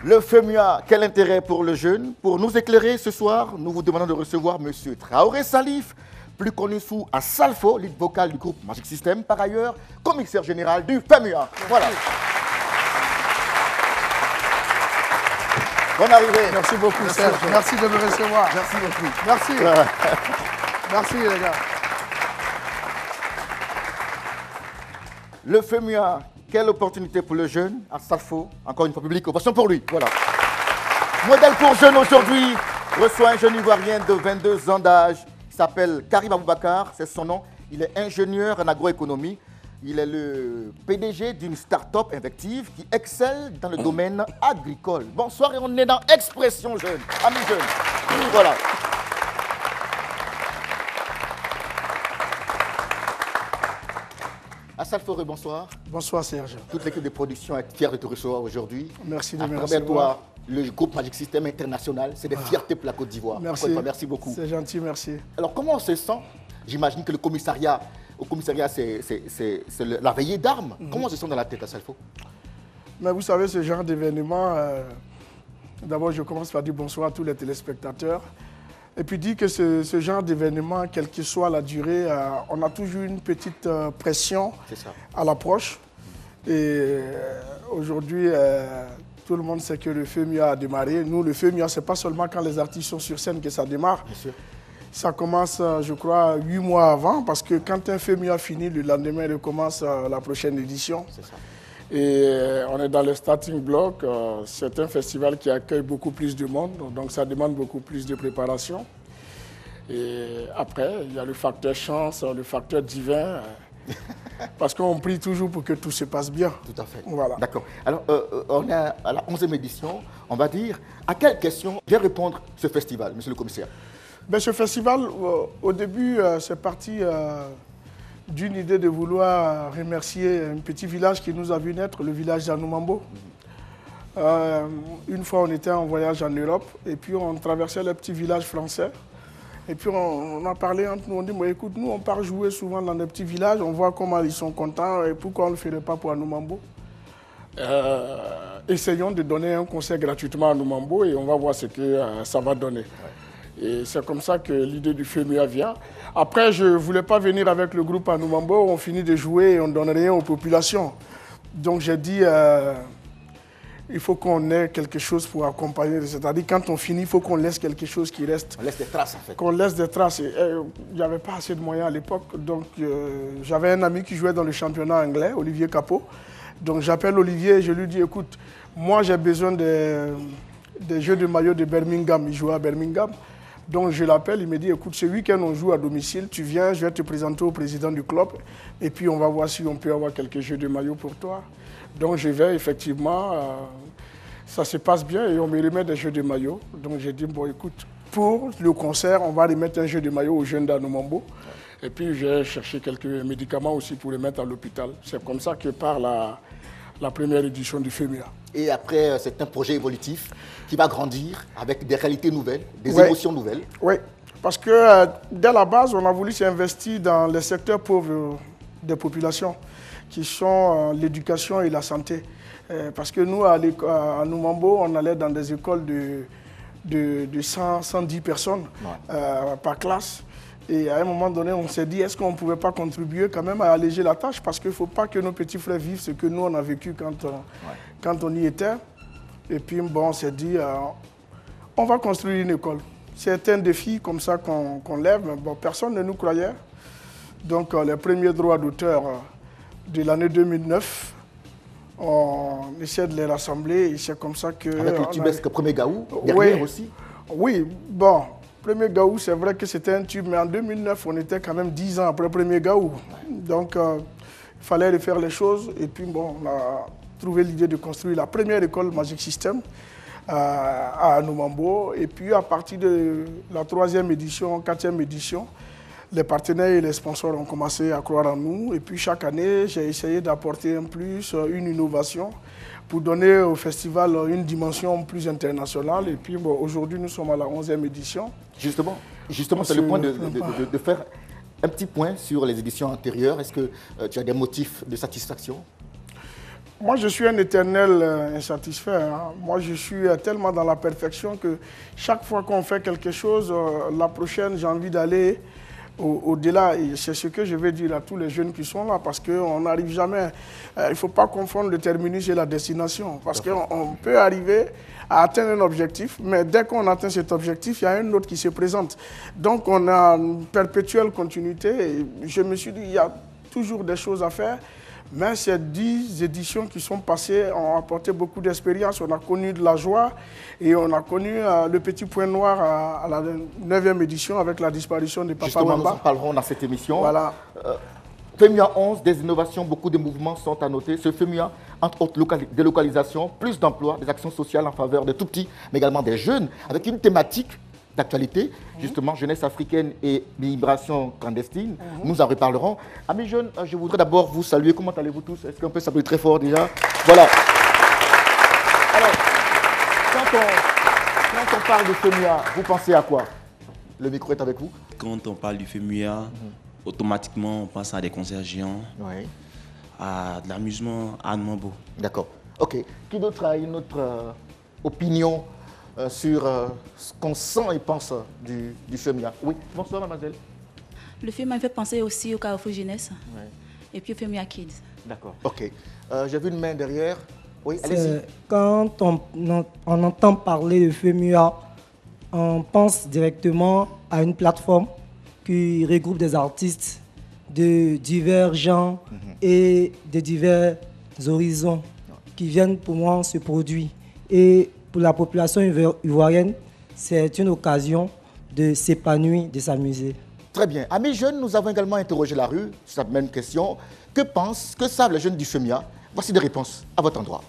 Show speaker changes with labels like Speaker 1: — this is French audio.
Speaker 1: Le FEMUA, quel intérêt pour le jeune? Pour nous éclairer ce soir, nous vous demandons de recevoir M. Traoré Salif, plus connu sous Assalfo, lead vocal du groupe Magic System, par ailleurs commissaire général du FEMUA. Voilà. Bonne arrivée.
Speaker 2: Merci beaucoup, Serge. Merci de me recevoir.
Speaker 1: Merci beaucoup.
Speaker 2: Merci. Merci, les gars.
Speaker 1: Le FEMUA, quelle opportunité pour le jeune Assalfo, encore une fois publique, ovation pour lui. Voilà. Modèle pour jeunes aujourd'hui reçoit un jeune Ivoirien de 22 ans d'âge. Il s'appelle Karim Aboubakar, c'est son nom. Il est ingénieur en agroéconomie. Il est le PDG d'une start-up Invective qui excelle dans le domaine agricole. Bonsoir et on est dans Expression Jeune, amis jeunes. Voilà. Assalfo, bonsoir.
Speaker 2: Bonsoir, Serge.
Speaker 1: Toute l'équipe de production est fière de te recevoir aujourd'hui.
Speaker 2: Merci de me
Speaker 1: À
Speaker 2: recevoir.
Speaker 1: travers toi, le groupe Magic System International, c'est des fiertés pour la Côte d'Ivoire.
Speaker 2: Merci.
Speaker 1: Merci beaucoup.
Speaker 2: C'est gentil, merci.
Speaker 1: Alors, comment on se sent? J'imagine que au commissariat, c'est la veillée d'armes. Comment on se sent dans la tête, Assalfo?
Speaker 2: Mais vous savez, ce genre d'événement, d'abord, je commence par dire bonsoir à tous les téléspectateurs. Et puis dire que ce genre d'événement, quelle que soit la durée, on a toujours une petite pression à l'approche. Et aujourd'hui, tout le monde sait que le FEMUA a démarré. Nous, le FEMUA, ce n'est pas seulement quand les artistes sont sur scène que ça démarre.
Speaker 1: Bien sûr.
Speaker 2: Ça commence, je crois, 8 mois avant, parce que quand un FEMUA finit, le lendemain, il recommence la prochaine édition.
Speaker 1: C'est ça.
Speaker 2: Et on est dans le starting block. C'est un festival qui accueille beaucoup plus de monde, donc ça demande beaucoup plus de préparation. Et après, il y a le facteur chance, le facteur divin, parce qu'on prie toujours pour que tout se passe bien.
Speaker 1: Tout à fait.
Speaker 2: Voilà.
Speaker 1: D'accord. Alors, on est à la 11e édition. On va dire, à quelle question vient répondre ce festival, monsieur le commissaire?
Speaker 2: Ben, ce festival, au début, c'est parti d'une idée de vouloir remercier un petit village qui nous a vu naître, le village d'Anoumambo. Une fois, on était en voyage en Europe et puis on traversait le petit village français. Et puis on a parlé entre nous, on dit, mais écoute, nous on part jouer souvent dans des petits villages, on voit comment ils sont contents et pourquoi on ne le ferait pas pour Anoumambo. Essayons de donner un concert gratuitement à Anoumambo et on va voir ce que ça va donner. Et c'est comme ça que l'idée du FEMUA vient. Après, je ne voulais pas venir avec le groupe Anoumambo, on finit de jouer et on ne donne rien aux populations. Donc j'ai dit, il faut qu'on ait quelque chose pour accompagner. C'est-à-dire quand on finit, il faut qu'on laisse quelque chose qui reste.
Speaker 1: On laisse des traces en fait.
Speaker 2: Qu'on laisse des traces. Il n'y avait pas assez de moyens à l'époque. Donc j'avais un ami qui jouait dans le championnat anglais, Olivier Capot. Donc j'appelle Olivier et je lui dis, écoute, moi j'ai besoin des jeux de maillot de Birmingham. Il jouait à Birmingham. Donc je l'appelle, il me dit, écoute, ce week-end on joue à domicile, tu viens, je vais te présenter au président du club et puis on va voir si on peut avoir quelques jeux de maillot pour toi. Donc je vais, effectivement, ça se passe bien et on me remet des jeux de maillot. Donc j'ai dit, bon écoute, pour le concert, on va remettre un jeu de maillot aux jeunes d'Anoumambo. Et puis j'ai cherché quelques médicaments aussi pour les mettre à l'hôpital. C'est comme ça que part la première édition du FEMUA.
Speaker 1: Et après, c'est un projet évolutif qui va grandir avec des réalités nouvelles, des émotions nouvelles.
Speaker 2: Oui, parce que dès la base, on a voulu s'investir dans les secteurs pauvres des populations, qui sont l'éducation et la santé. Parce que nous, à Anoumambo, on allait dans des écoles de 110 personnes par classe. Et à un moment donné, on s'est dit, est-ce qu'on ne pouvait pas contribuer quand même à alléger la tâche? Parce qu'il ne faut pas que nos petits frères vivent ce que nous, on a vécu quand on y était. Et puis, bon, on s'est dit, on va construire une école. C'est un défi comme ça qu'on lève, mais bon, personne ne nous croyait. Donc, les premiers droits d'auteur de l'année 2009, on essaie de les rassembler et c'est comme ça que...
Speaker 1: Avec le tubesque Premier Gaou, derrière aussi.
Speaker 2: Oui, bon, Premier Gaou, c'est vrai que c'était un tube, mais en 2009, on était quand même 10 ans après Premier Gaou. Donc, il fallait refaire les choses et puis, bon, on a trouvé l'idée de construire la première école Magic System à Anoumambo. Et puis, à partir de la 3e édition, 4e édition, les partenaires et les sponsors ont commencé à croire en nous. Et puis chaque année, j'ai essayé d'apporter un plus, une innovation pour donner au festival une dimension plus internationale. Et puis bon, aujourd'hui, nous sommes à la 11e édition.
Speaker 1: Justement c'est le point de faire un petit point sur les éditions antérieures. Est-ce que tu as des motifs de satisfaction?
Speaker 2: Moi, je suis un éternel insatisfait. Hein. Moi, je suis tellement dans la perfection que chaque fois qu'on fait quelque chose, la prochaine, j'ai envie d'aller au-delà. Et c'est ce que je vais dire à tous les jeunes qui sont là, parce qu'on n'arrive jamais. Il ne faut pas confondre le terminus et la destination, parce qu'on peut arriver à atteindre un objectif, mais dès qu'on atteint cet objectif, il y a un autre qui se présente. Donc, on a une perpétuelle continuité. Et je me suis dit, il y a toujours des choses à faire. Mais ces 10 éditions qui sont passées ont apporté beaucoup d'expérience. On a connu de la joie et on a connu le petit point noir à la 9e édition avec la disparition de Papa
Speaker 1: Justement,
Speaker 2: Wemba.
Speaker 1: nous en parlerons dans cette émission.
Speaker 2: Voilà.
Speaker 1: FEMUA 11, des innovations, beaucoup de mouvements sont à noter. Ce FEMUA, entre autres délocalisation, plus d'emplois, des actions sociales en faveur des tout-petits, mais également des jeunes, avec une thématique d'actualité, justement, jeunesse africaine et migration clandestine. Nous en reparlerons. Amis jeunes, je voudrais d'abord vous saluer. Comment allez-vous tous? Est-ce qu'on peut s'appeler très fort déjà? Voilà. Alors, quand on parle de FEMUA, vous pensez à quoi? Le micro est avec vous.
Speaker 3: Quand on parle du FEMUA, automatiquement, on pense à des concerts géants, à de l'amusement, à Anne-Mambo.
Speaker 1: D'accord. OK. Qui d'autre a une autre opinion sur ce qu'on sent et pense du FEMUA? Oui, bonsoir mademoiselle.
Speaker 4: Le FEMUA me fait penser aussi au Carrefour Jeunesse et puis au FEMUA Kids.
Speaker 1: D'accord. OK. J'ai vu une main derrière. Oui, allez-y.
Speaker 5: Quand on entend parler de FEMUA, on pense directement à une plateforme qui regroupe des artistes de divers genres et de divers horizons qui viennent pour moi se produire. Et pour la population ivoirienne, c'est une occasion de s'épanouir, de s'amuser.
Speaker 1: Très bien. Amis jeunes, nous avons également interrogé la rue sur cette même question. Que savent les jeunes du FEMUA? Voici des réponses à votre endroit.